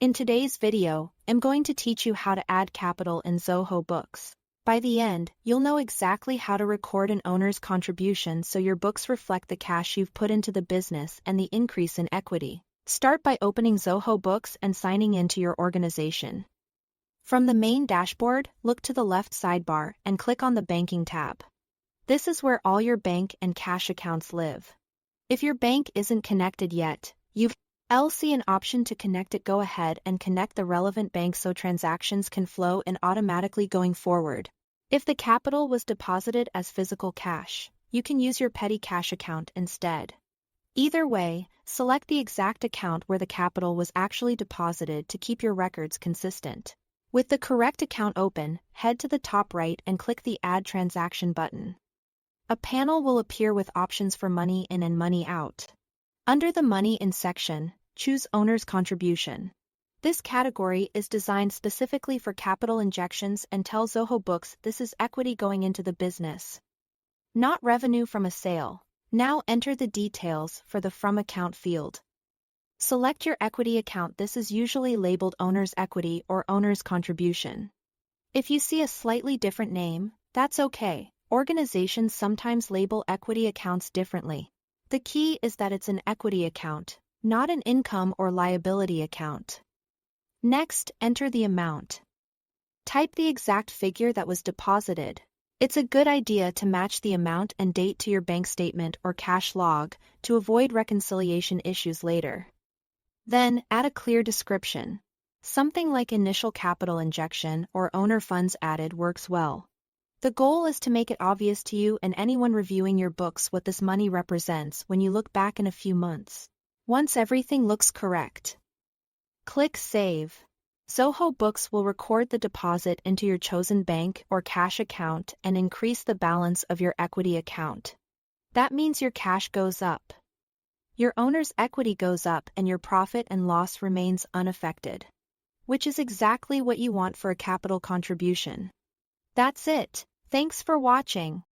In today's video, I'm going to teach you how to add capital in Zoho Books. By the end, you'll know exactly how to record an owner's contribution so your books reflect the cash you've put into the business and the increase in equity. Start by opening Zoho Books and signing into your organization. From the main dashboard, look to the left sidebar and click on the Banking tab. This is where all your bank and cash accounts live. If your bank isn't connected yet, you'll see an option to connect it. Go ahead and connect the relevant bank so transactions can flow in automatically going forward. If the capital was deposited as physical cash, you can use your petty cash account instead. Either way, select the exact account where the capital was actually deposited to keep your records consistent. With the correct account open, head to the top right and click the Add Transaction button. A panel will appear with options for money in and money out. Under the Money In section, choose Owner's Contribution. This category is designed specifically for capital injections and tells Zoho Books this is equity going into the business, not revenue from a sale. Now enter the details for the From Account field. Select your equity account. This is usually labeled Owner's Equity or Owner's Contribution. If you see a slightly different name, that's okay. Organizations sometimes label equity accounts differently. The key is that it's an equity account, not an income or liability account. Next, enter the amount. Type the exact figure that was deposited. It's a good idea to match the amount and date to your bank statement or cash log to avoid reconciliation issues later. Then, add a clear description. Something like initial capital injection or owner funds added works well. The goal is to make it obvious to you and anyone reviewing your books what this money represents when you look back in a few months. Once everything looks correct, click Save. Zoho Books will record the deposit into your chosen bank or cash account and increase the balance of your equity account. That means your cash goes up. Your owner's equity goes up and your profit and loss remains unaffected, which is exactly what you want for a capital contribution. That's it. Thanks for watching.